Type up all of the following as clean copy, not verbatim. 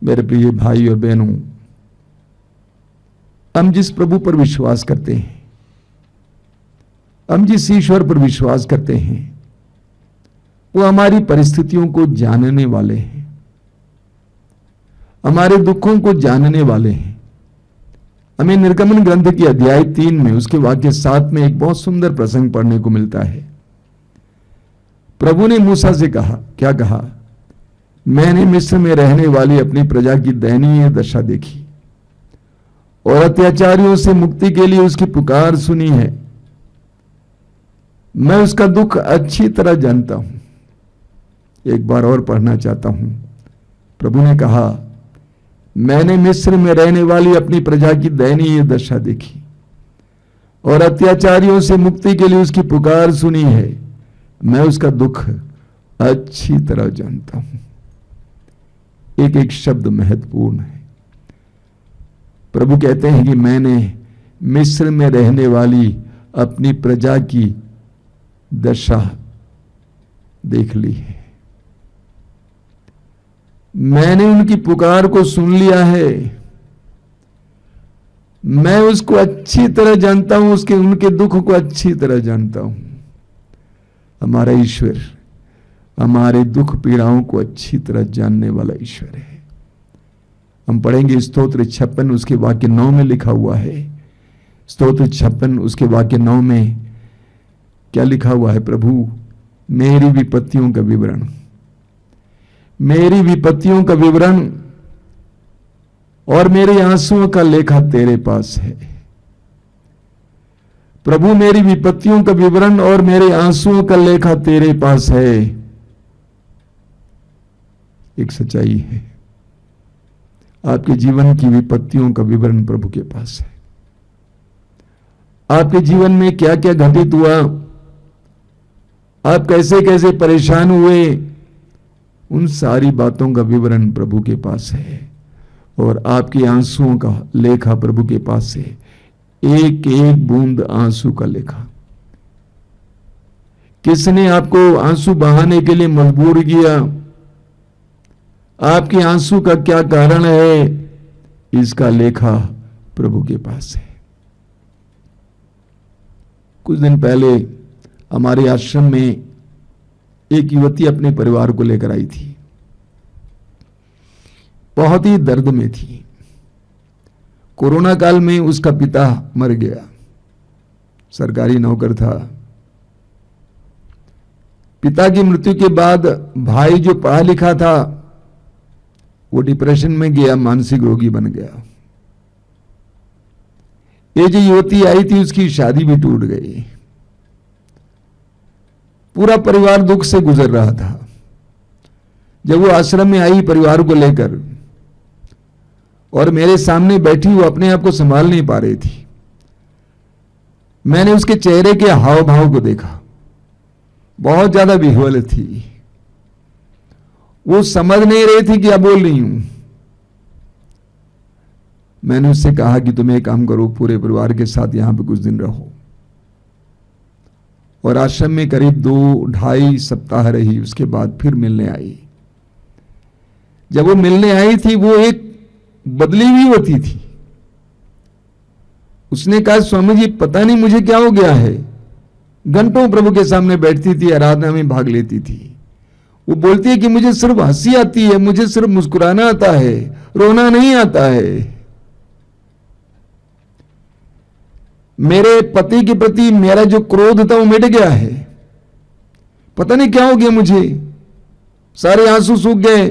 मेरे प्रिय भाई और बहनों, हम जिस प्रभु पर विश्वास करते हैं, हम जिस ईश्वर पर विश्वास करते हैं, वो हमारी परिस्थितियों को जानने वाले हैं, हमारे दुखों को जानने वाले हैं। हमें निर्गमन ग्रंथ की अध्याय 3 में उसके वाक्य 7 में एक बहुत सुंदर प्रसंग पढ़ने को मिलता है। प्रभु ने मूसा से कहा, क्या कहा? मैंने मिस्र में रहने वाली अपनी प्रजा की दयनीय दशा देखी और अत्याचारियों से मुक्ति के लिए उसकी पुकार सुनी है। मैं उसका दुख अच्छी तरह जानता हूं। एक बार और पढ़ना चाहता हूं। प्रभु ने कहा, मैंने मिस्र में रहने वाली अपनी प्रजा की दयनीय दशा देखी और अत्याचारियों से मुक्ति के लिए उसकी पुकार सुनी है। मैं उसका दुख अच्छी तरह जानता हूं। एक एक शब्द महत्वपूर्ण है। प्रभु कहते हैं कि मैंने मिस्र में रहने वाली अपनी प्रजा की दशा देख ली है, मैंने उनकी पुकार को सुन लिया है, मैं उसको अच्छी तरह जानता हूं, उनके दुख को अच्छी तरह जानता हूं। हमारा ईश्वर हमारे दुख पीड़ाओं को अच्छी तरह जानने वाला ईश्वर है। हम पढ़ेंगे स्तोत्र 56 उसके वाक्य 9 में लिखा हुआ है। स्तोत्र 56 उसके वाक्य 9 में क्या लिखा हुआ है? प्रभु, मेरी विपत्तियों का विवरण, मेरी विपत्तियों का विवरण और मेरे आंसुओं का लेखा तेरे पास है। प्रभु, मेरी विपत्तियों का विवरण और मेरे आंसुओं का लेखा तेरे पास है। एक सच्चाई है, आपके जीवन की विपत्तियों का विवरण प्रभु के पास है। आपके जीवन में क्या क्या घटित हुआ, आप कैसे कैसे परेशान हुए, उन सारी बातों का विवरण प्रभु के पास है। और आपके आंसुओं का लेखा प्रभु के पास है। एक एक बूंद आंसू का लेखा। किसने आपको आंसू बहाने के लिए मजबूर किया, आपके आंसू का क्या कारण है, इसका लेखा प्रभु के पास है। कुछ दिन पहले हमारे आश्रम में एक युवती अपने परिवार को लेकर आई थी। बहुत ही दर्द में थी। कोरोना काल में उसका पिता मर गया, सरकारी नौकर था। पिता की मृत्यु के बाद भाई जो पढ़ा लिखा था वो डिप्रेशन में गया, मानसिक रोगी बन गया। ये जो युवती आई थी उसकी शादी भी टूट गई। पूरा परिवार दुख से गुजर रहा था। जब वो आश्रम में आई परिवार को लेकर और मेरे सामने बैठी, वो अपने आप को संभाल नहीं पा रही थी। मैंने उसके चेहरे के हाव भाव को देखा, बहुत ज्यादा विह्वल थी। वो समझ नहीं रही थी कि क्या बोल रही हूं। मैंने उससे कहा कि तुम एक काम करो, पूरे परिवार के साथ यहां पे कुछ दिन रहो। और आश्रम में करीब 2-2.5 सप्ताह रही। उसके बाद फिर मिलने आई। जब वो मिलने आई थी वो एक बदली हुई होती थी। उसने कहा, स्वामी जी पता नहीं मुझे क्या हो गया है। घंटों प्रभु के सामने बैठती थी, आराधना में भाग लेती थी। वो बोलती है कि मुझे सिर्फ हंसी आती है, मुझे सिर्फ मुस्कुराना आता है, रोना नहीं आता है। मेरे पति के प्रति मेरा जो क्रोध था वो मिट गया है। पता नहीं क्या हो गया मुझे, सारे आंसू सूख गए।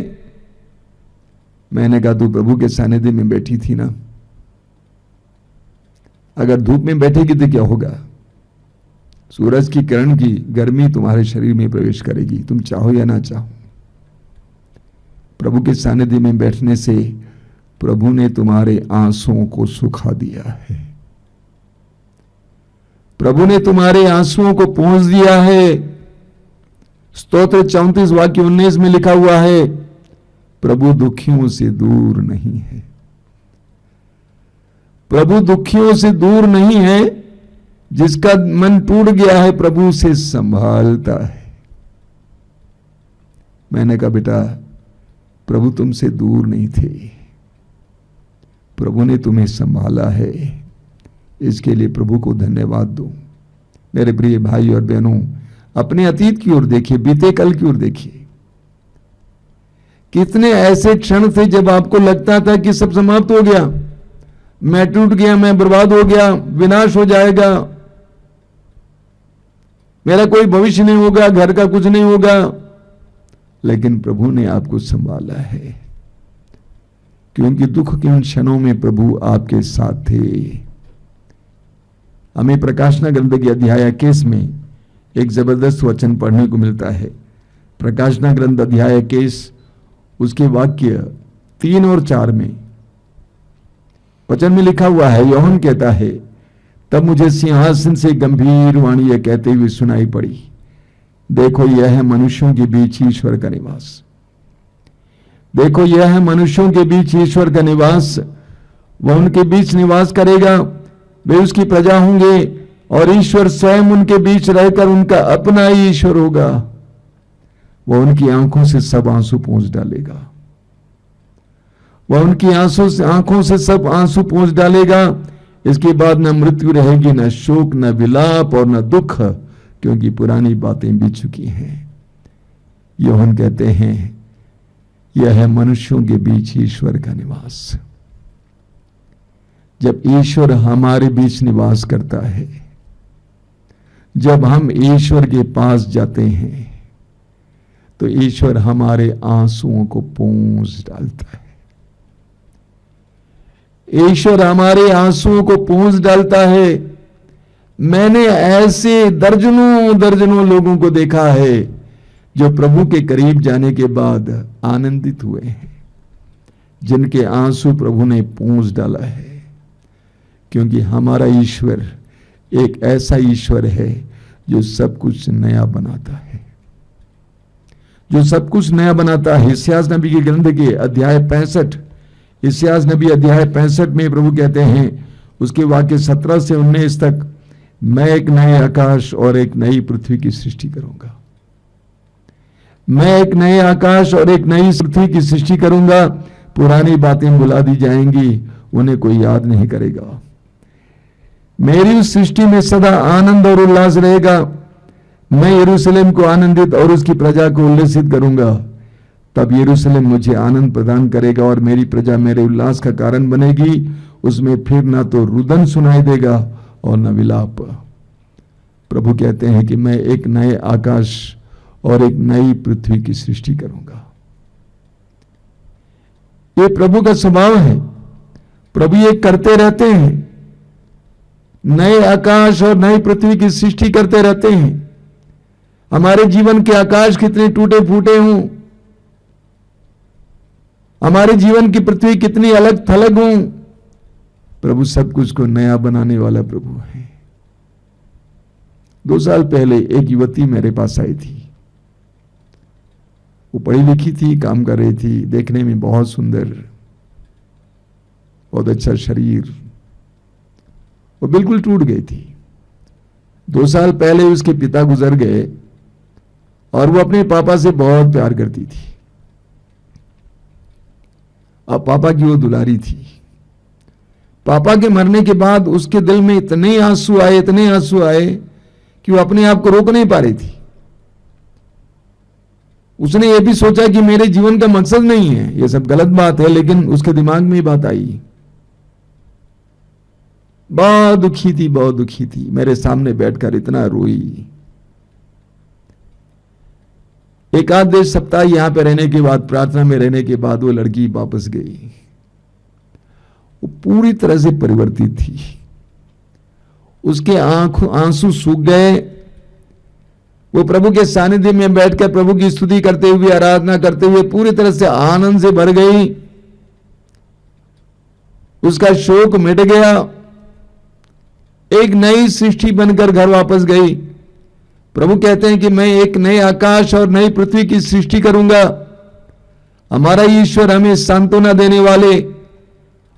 मैंने कहा, तू प्रभु के सानिध्य में बैठी थी ना, अगर धूप में बैठेगी तो क्या होगा? सूरज की किरण की गर्मी तुम्हारे शरीर में प्रवेश करेगी, तुम चाहो या ना चाहो। प्रभु के सानिध्य में बैठने से प्रभु ने तुम्हारे आंसुओं को सुखा दिया है। प्रभु ने तुम्हारे आंसुओं को पोंछ दिया है। स्तोत्र 34 वाक्य 19 में लिखा हुआ है, प्रभु दुखियों से दूर नहीं है। प्रभु दुखियों से दूर नहीं है। जिसका मन टूट गया है प्रभु उसे संभालता है। मैंने कहा, बेटा प्रभु तुमसे दूर नहीं थे, प्रभु ने तुम्हें संभाला है। इसके लिए प्रभु को धन्यवाद दो। मेरे प्रिय भाई और बहनों, अपने अतीत की ओर देखिए, बीते कल की ओर देखिए। कितने ऐसे क्षण थे जब आपको लगता था कि सब समाप्त हो गया, मैं टूट गया, मैं बर्बाद हो गया, विनाश हो जाएगा, मेरा कोई भविष्य नहीं होगा, घर का कुछ नहीं होगा। लेकिन प्रभु ने आपको संभाला है, क्योंकि दुख के उन क्षणों में प्रभु आपके साथ थे। हमें प्रकाशना ग्रंथ के अध्याय 21 में एक जबरदस्त वचन पढ़ने को मिलता है। प्रकाशना ग्रंथ अध्याय 21 उसके वाक्य 3 और 4 में वचन में लिखा हुआ है, यूहन्ना कहता है, तब मुझे सिंहासन से गंभीर वाणी यह कहते हुए सुनाई पड़ी, देखो यह है मनुष्यों के बीच ईश्वर का निवास। देखो यह है मनुष्यों के बीच ईश्वर का निवास। वह उनके बीच निवास करेगा, वे उसकी प्रजा होंगे और ईश्वर स्वयं उनके बीच रहकर उनका अपना ही ईश्वर होगा। वह उनकी आंखों से सब आंसू पोंछ डालेगा। वह उनकी आंखों से सब आंसू पोंछ डालेगा। इसके बाद न मृत्यु रहेगी, न शोक, न विलाप और न दुख, क्योंकि पुरानी बातें बीत चुकी हैं। यूहन्ना कहते हैं, यह है मनुष्यों के बीच ईश्वर का निवास। जब ईश्वर हमारे बीच निवास करता है, जब हम ईश्वर के पास जाते हैं, तो ईश्वर हमारे आंसुओं को पोंछ डालता है। ईश्वर हमारे आंसुओं को पोंछ डालता है। मैंने ऐसे दर्जनों लोगों को देखा है जो प्रभु के करीब जाने के बाद आनंदित हुए हैं, जिनके आंसू प्रभु ने पोंछ डाला है। क्योंकि हमारा ईश्वर एक ऐसा ईश्वर है जो सब कुछ नया बनाता है, जो सब कुछ नया बनाता है। इस्यास नबी के ग्रंथ के अध्याय 65, इस्यास नबी अध्याय 65 में प्रभु कहते हैं, उसके वाक्य 17 से 19 तक, मैं एक नए आकाश और एक नई पृथ्वी की सृष्टि करूंगा। मैं एक नए आकाश और एक नई पृथ्वी की सृष्टि करूंगा। पुरानी बातें भुला दी जाएंगी, उन्हें कोई याद नहीं करेगा। मेरी उस सृष्टि में सदा आनंद और उल्लास रहेगा। मैं यरूशलेम को आनंदित और उसकी प्रजा को उल्लसित करूंगा। तब यरूशलेम मुझे आनंद प्रदान करेगा और मेरी प्रजा मेरे उल्लास का कारण बनेगी। उसमें फिर ना तो रुदन सुनाई देगा और न विलाप। प्रभु कहते हैं कि मैं एक नए आकाश और एक नई पृथ्वी की सृष्टि करूंगा। ये प्रभु का स्वभाव है। प्रभु ये करते रहते हैं, नए आकाश और नई पृथ्वी की सृष्टि करते रहते हैं। हमारे जीवन के आकाश कितने टूटे फूटे हों, हमारे जीवन की पृथ्वी कितनी अलग थलग हों, प्रभु सब कुछ को नया बनाने वाला प्रभु है। 2 साल पहले एक युवती मेरे पास आई थी। वो पढ़ी लिखी थी, काम कर रही थी, देखने में बहुत सुंदर, बहुत अच्छा शरीर। वो बिल्कुल टूट गई थी। 2 साल पहले उसके पिता गुजर गए और वो अपने पापा से बहुत प्यार करती थी। अब पापा की वो दुलारी थी। पापा के मरने के बाद उसके दिल में इतने आंसू आए कि वो अपने आप को रोक नहीं पा रही थी। उसने ये भी सोचा कि मेरे जीवन का मकसद नहीं है, ये सब गलत बात है, लेकिन उसके दिमाग में ये बात आई। बहुत दुखी थी, मेरे सामने बैठकर इतना रोई। एक आध देश सप्ताह यहां पे रहने के बाद, प्रार्थना में रहने के बाद वो लड़की वापस गई। वो पूरी तरह से परिवर्तित थी। उसके आंसू सूख गए। वो प्रभु के सानिध्य में बैठकर प्रभु की स्तुति करते हुए, आराधना करते हुए पूरी तरह से आनंद से भर गई। उसका शोक मिट गया। एक नई सृष्टि बनकर घर वापस गई। प्रभु कहते हैं कि मैं एक नए आकाश और नई पृथ्वी की सृष्टि करूंगा। हमारा ईश्वर हमें सांत्वना देने वाले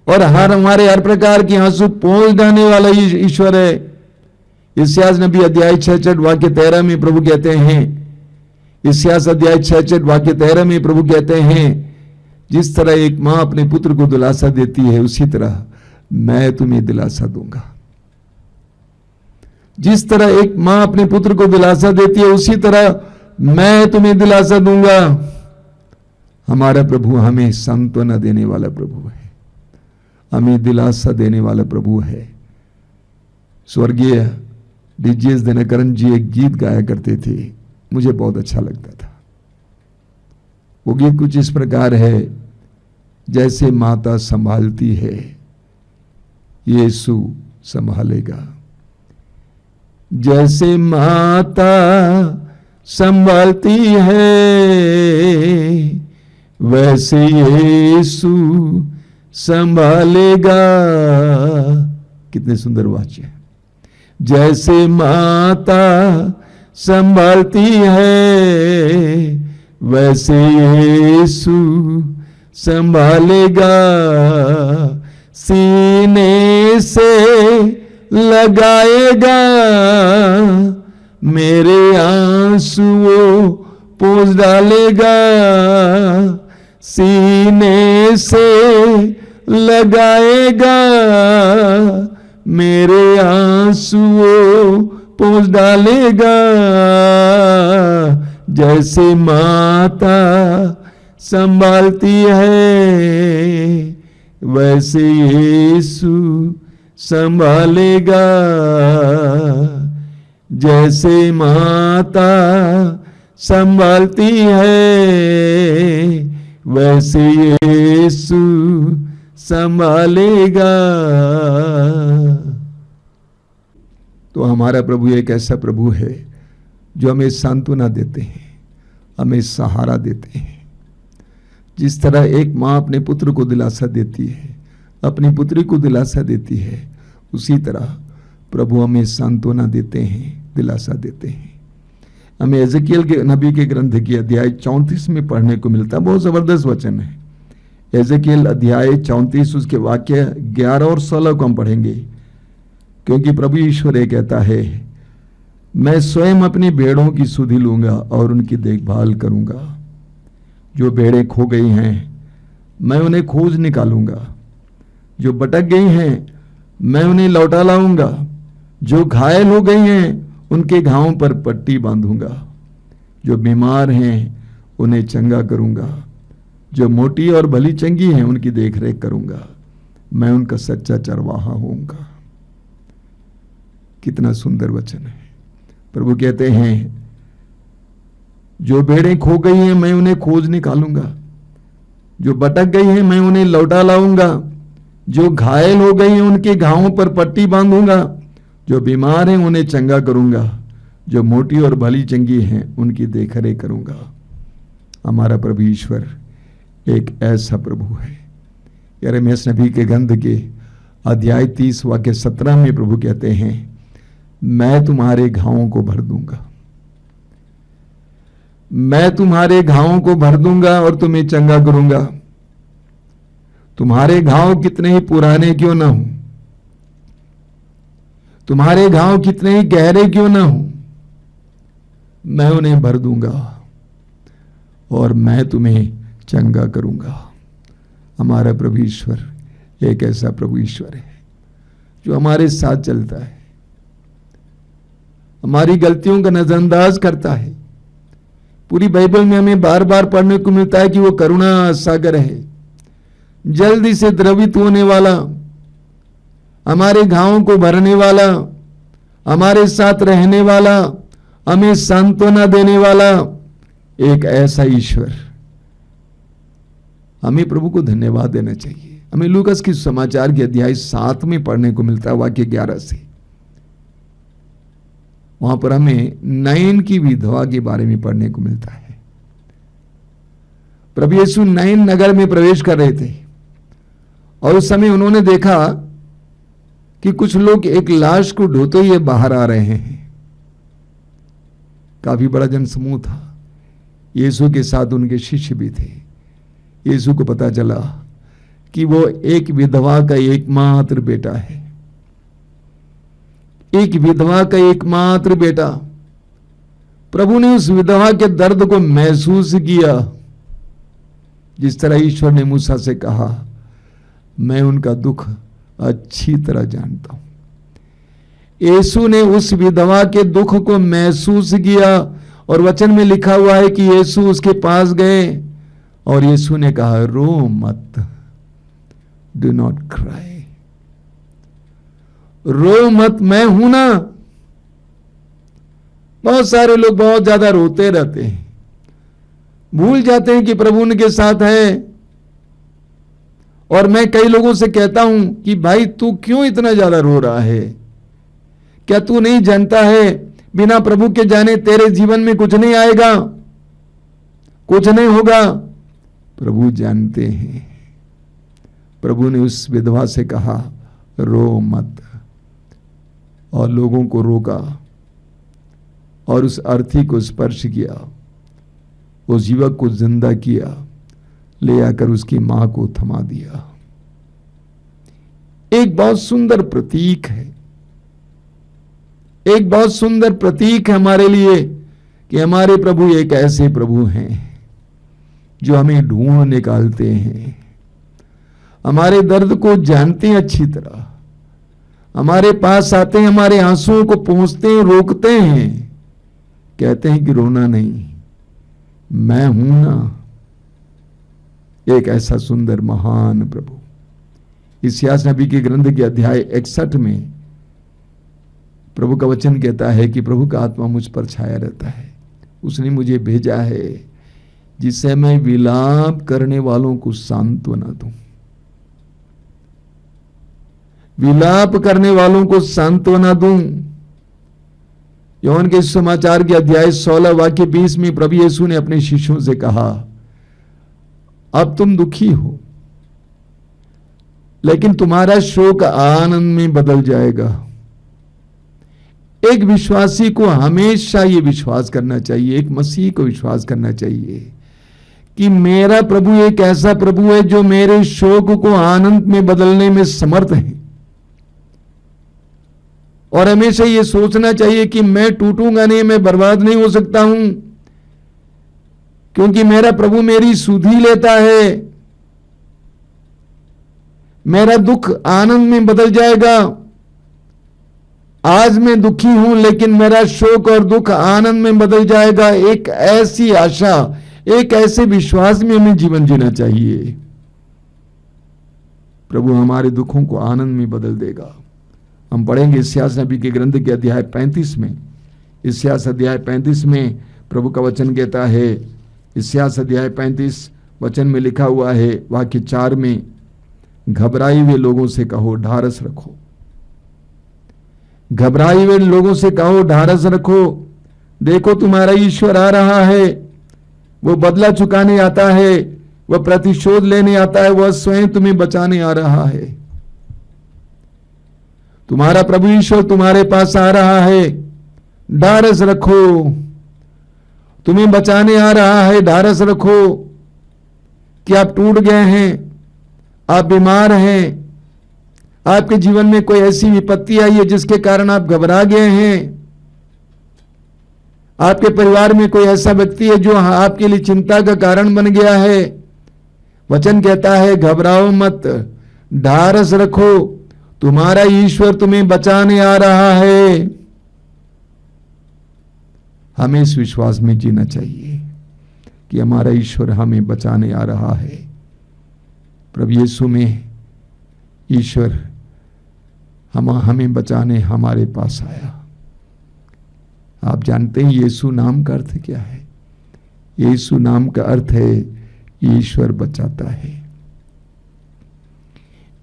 और हमारे हर प्रकार की आंसू पोंछ डालने वाला ईश्वर है। इस्यास नबी अध्याय 66 वाक्य 13 में प्रभु कहते हैं, इस्यास अध्याय 66 वाक्य 13 में प्रभु कहते हैं, जिस तरह एक मां अपने पुत्र को दिलासा देती है, उसी तरह मैं तुम्हें दिलासा दूंगा। जिस तरह एक मां अपने पुत्र को दिलासा देती है, उसी तरह मैं तुम्हें दिलासा दूंगा। हमारा प्रभु हमें सांत्वना देने वाला प्रभु है, हमें दिलासा देने वाला प्रभु है। स्वर्गीय डीजीएस दिनकरन जी एक गीत गाया करते थे, मुझे बहुत अच्छा लगता था। वो गीत कुछ इस प्रकार है, जैसे माता संभालती है यीशु संभालेगा। जैसे माता संभालती है वैसे यीशु संभालेगा। कितने सुंदर वाक्य है। जैसे माता संभालती है वैसे यीशु संभालेगा। सीने से लगाएगा मेरे आंसुओं पोंछ डालेगा। सीने से लगाएगा मेरे आंसुओं पोंछ डालेगा। जैसे माता संभालती है वैसे यीशु संभालेगा। जैसे माता संभालती है वैसे यीशु संभालेगा। तो हमारा प्रभु एक ऐसा प्रभु है जो हमें सांत्वना देते हैं, हमें सहारा देते हैं। जिस तरह एक माँ अपने पुत्र को दिलासा देती है, अपनी पुत्री को दिलासा देती है, उसी तरह प्रभु हमें सांत्वना देते हैं, दिलासा देते हैं। हमें एजेकियल के नबी के ग्रंथ की अध्याय 34 में पढ़ने को मिलता है। बहुत जबरदस्त वचन है। एजेकियल अध्याय 34 उसके वाक्य 11 और 16 को हम पढ़ेंगे, क्योंकि प्रभु ईश्वर ये कहता है, मैं स्वयं अपनी भेड़ों की सुधि लूंगा और उनकी देखभाल करूंगा। जो भेड़ें खो गई हैं मैं उन्हें खोज निकालूंगा। जो भटक गई हैं मैं उन्हें लौटा लाऊंगा। जो घायल हो गई हैं उनके घावों पर पट्टी बांधूंगा। जो बीमार हैं उन्हें चंगा करूंगा। जो मोटी और भली चंगी हैं उनकी देखरेख करूंगा। मैं उनका सच्चा चरवाहा होऊंगा। कितना सुंदर वचन है। प्रभु कहते हैं, जो भेड़ें खो गई हैं मैं उन्हें खोज निकालूंगा। जो भटक गई हैं मैं उन्हें लौटा लाऊंगा। जो घायल हो गई हैं उनके घावों पर पट्टी बांधूंगा। जो बीमार हैं उन्हें चंगा करूंगा। जो मोटी और भली चंगी हैं उनकी देखरेख करूंगा। हमारा प्रभु ईश्वर एक ऐसा प्रभु है। यिर्मयाह नबी के ग्रंथ के अध्याय 30 वाक्य 17 में प्रभु कहते हैं, मैं तुम्हारे घावों को भर दूंगा। मैं तुम्हारे घावों को भर दूंगा और तुम्हें चंगा करूंगा। तुम्हारे घाव कितने ही पुराने क्यों ना हो, तुम्हारे घाव कितने ही गहरे क्यों ना हो, मैं उन्हें भर दूंगा और मैं तुम्हें चंगा करूंगा। हमारा प्रभु ईश्वर एक ऐसा प्रभु ईश्वर है जो हमारे साथ चलता है, हमारी गलतियों का नजरअंदाज करता है। पूरी बाइबल में हमें बार बार पढ़ने को मिलता है कि वो करुणा सागर है, जल्दी से द्रवित होने वाला, हमारे घावों को भरने वाला, हमारे साथ रहने वाला, हमें सांत्वना देने वाला एक ऐसा ईश्वर। हमें प्रभु को धन्यवाद देना चाहिए। हमें लूकास की समाचार के अध्याय 7 में पढ़ने को मिलता है वाक्य 11 से। वहां पर हमें नाइन की विधवा के बारे में पढ़ने को मिलता है। प्रभु यीशु नाइन नगर में प्रवेश कर रहे थे और उस समय उन्होंने देखा कि कुछ लोग एक लाश को ढोते हुए बाहर आ रहे हैं। काफी बड़ा जनसमूह था। यीशु के साथ उनके शिष्य भी थे। यीशु को पता चला कि वो एक विधवा का एकमात्र बेटा है। एक विधवा का एकमात्र बेटा। प्रभु ने उस विधवा के दर्द को महसूस किया जिस तरह ईश्वर ने मूसा से कहा, मैं उनका दुख अच्छी तरह जानता हूं। यीशु ने उस विधवा के दुख को महसूस किया और वचन में लिखा हुआ है कि यीशु उसके पास गए और यीशु ने कहा, रो मत, डू नॉट क्राई, रो मत, मैं हूं ना। बहुत सारे लोग बहुत ज्यादा रोते रहते हैं, भूल जाते हैं कि प्रभु उनके साथ है। और मैं कई लोगों से कहता हूं कि भाई तू क्यों इतना ज्यादा रो रहा है? क्या तू नहीं जानता है बिना प्रभु के जाने तेरे जीवन में कुछ नहीं आएगा, कुछ नहीं होगा? प्रभु जानते हैं। प्रभु ने उस विधवा से कहा, रो मत, और लोगों को रोका और उस अर्थी को स्पर्श किया, उस युवक को जिंदा किया, ले आकर उसकी मां को थमा दिया। एक बहुत सुंदर प्रतीक है, एक बहुत सुंदर प्रतीक है हमारे लिए कि हमारे प्रभु एक ऐसे प्रभु हैं जो हमें ढूंढ निकालते हैं, हमारे दर्द को जानते हैं अच्छी तरह, हमारे पास आते हैं, हमारे आंसुओं को पहुंचते हैं, रोकते हैं, कहते हैं कि रोना नहीं, मैं हूं ना। एक ऐसा सुंदर महान प्रभु। इस्यास नबी के ग्रंथ के अध्याय 61 में प्रभु का वचन कहता है कि प्रभु का आत्मा मुझ पर छाया रहता है, उसने मुझे भेजा है जिससे मैं विलाप करने वालों को सांत्वना दूं, विलाप करने वालों को सांत्वना दूं। यूहन्ना के समाचार के अध्याय 16 वाक्य 20 में प्रभु यीशु ने अपने शिष्यों से कहा, अब तुम दुखी हो लेकिन तुम्हारा शोक आनंद में बदल जाएगा। एक विश्वासी को हमेशा यह विश्वास करना चाहिए, एक मसीह को विश्वास करना चाहिए कि मेरा प्रभु एक ऐसा प्रभु है जो मेरे शोक को आनंद में बदलने में समर्थ है। और हमेशा यह सोचना चाहिए कि मैं टूटूंगा नहीं, मैं बर्बाद नहीं हो सकता हूं, क्योंकि मेरा प्रभु मेरी सुधि लेता है, मेरा दुख आनंद में बदल जाएगा। आज मैं दुखी हूं लेकिन मेरा शोक और दुख आनंद में बदल जाएगा। एक ऐसी आशा, एक ऐसे विश्वास में हमें जीवन जीना चाहिए। प्रभु हमारे दुखों को आनंद में बदल देगा। हम पढ़ेंगे इस्यास नबी के ग्रंथ के अध्याय 35 में। इस्यास अध्याय 35 में प्रभु का वचन कहता है, इस्यास अध्याय 35 वचन में लिखा हुआ है वाक्य 4 में, घबराए हुए लोगों से कहो ढारस रखो, घबराए हुए लोगों से कहो ढारस रखो, देखो तुम्हारा ईश्वर आ रहा है, वो बदला चुकाने आता है, वह प्रतिशोध लेने आता है, वह स्वयं तुम्हें बचाने आ रहा है। तुम्हारा प्रभु ईश्वर तुम्हारे पास आ रहा है, ढारस रखो, तुम्हें बचाने आ रहा है, ढारस रखो। कि आप टूट गए हैं, आप बीमार हैं, आपके जीवन में कोई ऐसी विपत्ति आई है जिसके कारण आप घबरा गए हैं, आपके परिवार में कोई ऐसा व्यक्ति है जो आपके लिए चिंता का कारण बन गया है। वचन कहता है घबराओ मत, ढारस रखो, तुम्हारा ईश्वर तुम्हें बचाने आ रहा है। हमें इस विश्वास में जीना चाहिए कि हमारा ईश्वर हमें बचाने आ रहा है। प्रभु यीशु में ईश्वर हमें बचाने हमारे पास आया। आप जानते हैं यीशु नाम का अर्थ क्या है? यीशु नाम का अर्थ है ईश्वर बचाता है।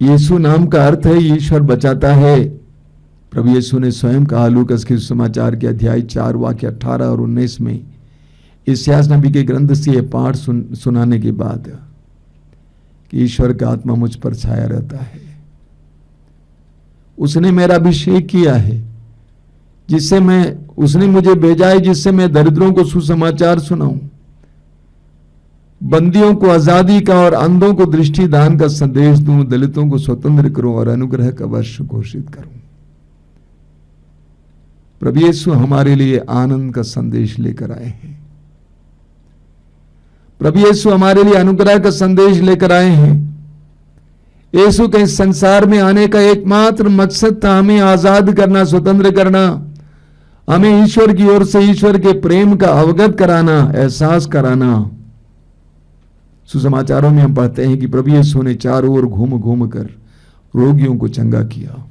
यीशु नाम का अर्थ है ईश्वर बचाता है। प्रभु यीशु ने स्वयं कहा लूकास के समाचार के अध्याय 4 वाक्य 18 और 19 में, इस्यास नबी के ग्रंथ से यह पाठ सुनाने के बाद कि ईश्वर का आत्मा मुझ पर छाया रहता है, उसने मेरा अभिषेक किया है, उसने मुझे भेजा है जिससे मैं दरिद्रों को सुसमाचार सुनाऊं, बंदियों को आजादी का और अंधों को दृष्टि दान का संदेश दूं, दलितों को स्वतंत्र करूं और अनुग्रह का वर्ष घोषित करूं। प्रभु यीशु हमारे लिए आनंद का संदेश लेकर आए हैं। प्रभु यीशु हमारे लिए अनुग्रह का संदेश लेकर आए हैं। यीशु के इस संसार में आने का एकमात्र मकसद था हमें आजाद करना, स्वतंत्र करना, हमें ईश्वर की ओर से ईश्वर के प्रेम का अवगत कराना, एहसास कराना। सुसमाचारों में हम पढ़ते हैं कि प्रभु यीशु ने चारों ओर घूम घूम कर रोगियों को चंगा किया,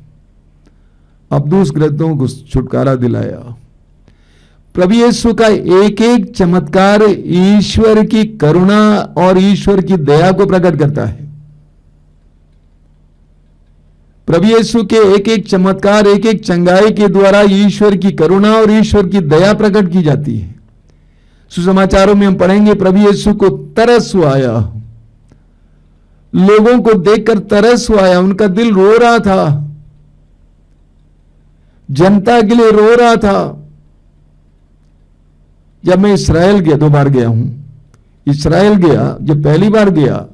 अबदूसग्रस्तों को छुटकारा दिलाया। प्रभु यीशु का एक एक चमत्कार ईश्वर की करुणा और ईश्वर की दया को प्रकट करता है। प्रभु यीशु के एक एक चमत्कार, एक एक चंगाई के द्वारा ईश्वर की करुणा और ईश्वर की दया प्रकट की जाती है। सुसमाचारों में हम पढ़ेंगे प्रभु यीशु को तरस आया, लोगों को देखकर तरस आया, उनका दिल रो रहा था, जनता के लिए रो रहा था। जब मैं इस्राएल गया, 2 बार गया हूं, इस्राएल गया, जब पहली बार गया,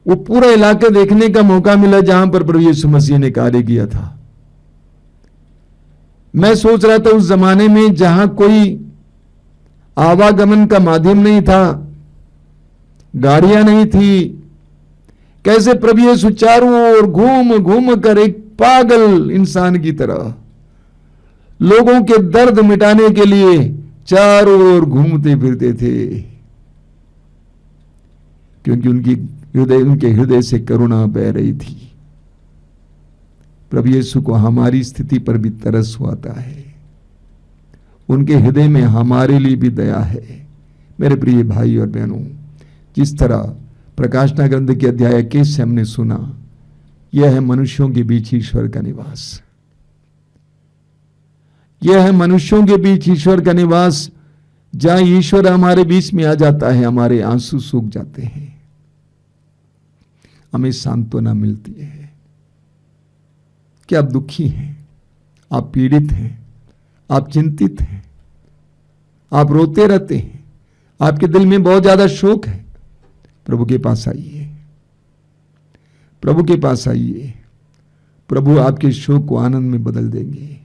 वो पूरा इलाका देखने का मौका मिला जहां पर प्रभु यीशु मसीह ने कार्य किया था। मैं सोच रहा था उस जमाने में जहां कोई आवागमन का माध्यम नहीं था, गाड़ियां नहीं थी, कैसे प्रभु यीशु चारों ओर घूम घूम कर एक पागल इंसान की तरह लोगों के दर्द मिटाने के लिए चारों ओर घूमते फिरते थे, क्योंकि उनके हृदय से करुणा बह रही थी। प्रभु यीशु को हमारी स्थिति पर भी तरस आता है, उनके हृदय में हमारे लिए भी दया है। मेरे प्रिय भाई और बहनों, जिस तरह प्रकाशना ग्रंथ के अध्याय 21 से हमने सुना, यह है मनुष्यों के बीच ईश्वर का निवास। यह है मनुष्यों के बीच ईश्वर का निवास, जहां ईश्वर हमारे बीच में आ जाता है, हमारे आंसू सूख जाते हैं, हमें सांत्वना मिलती है। क्या आप दुखी हैं? आप पीड़ित हैं? आप चिंतित हैं? आप रोते रहते हैं? आपके दिल में बहुत ज्यादा शोक है? प्रभु के पास आइए, प्रभु के पास आइए। प्रभु आपके शोक को आनंद में बदल देंगे,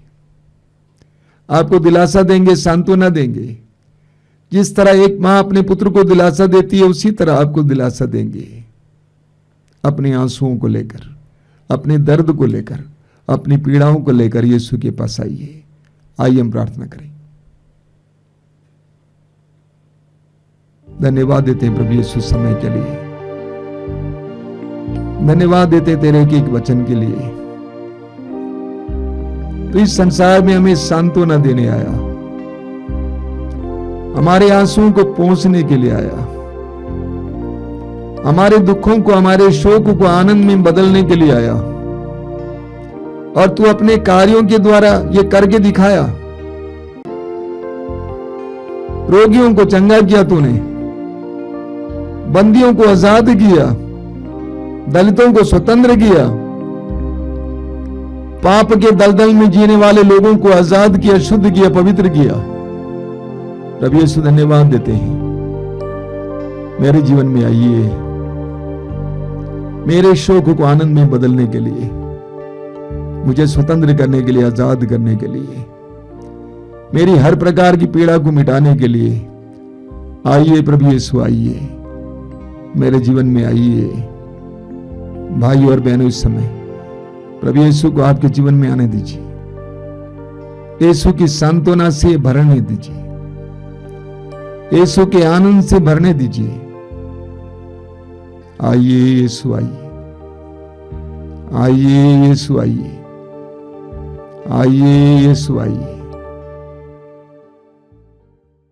आपको दिलासा देंगे, सांत्वना देंगे। जिस तरह एक मां अपने पुत्र को दिलासा देती है, उसी तरह आपको दिलासा देंगे। अपने आंसुओं को लेकर, अपने दर्द को लेकर, अपनी पीड़ाओं को लेकर यीशु के पास आइए। आइए हम प्रार्थना करें। धन्यवाद देते हैं प्रभु यीशु समय के लिए, धन्यवाद देते तेरे एक एक वचन के लिए। तो इस संसार में हमें सांत्वना देने आया, हमारे आंसुओं को पोंछने के लिए आया, हमारे दुखों को, हमारे शोक को आनंद में बदलने के लिए आया। और तू अपने कार्यों के द्वारा ये करके दिखाया। रोगियों को चंगा किया तूने, बंदियों को आजाद किया, दलितों को स्वतंत्र किया, पाप के दलदल में जीने वाले लोगों को आजाद किया, शुद्ध किया, पवित्र किया। प्रभु यीशु धन्यवाद देते हैं। मेरे जीवन में आइए, मेरे शोक को आनंद में बदलने के लिए, मुझे स्वतंत्र करने के लिए, आजाद करने के लिए, मेरी हर प्रकार की पीड़ा को मिटाने के लिए आइए प्रभु यीशु, आइए मेरे जीवन में आइए। भाई और बहनों, इस समय प्रभु यीशु को आपके जीवन में आने दीजिए, यीशु की सांत्वना से भरने दीजिए, यीशु के आनंद से भरने दीजिए। आइए यीशु, आइए, आइए यीशु, आइए, आइए यीशु, आइए।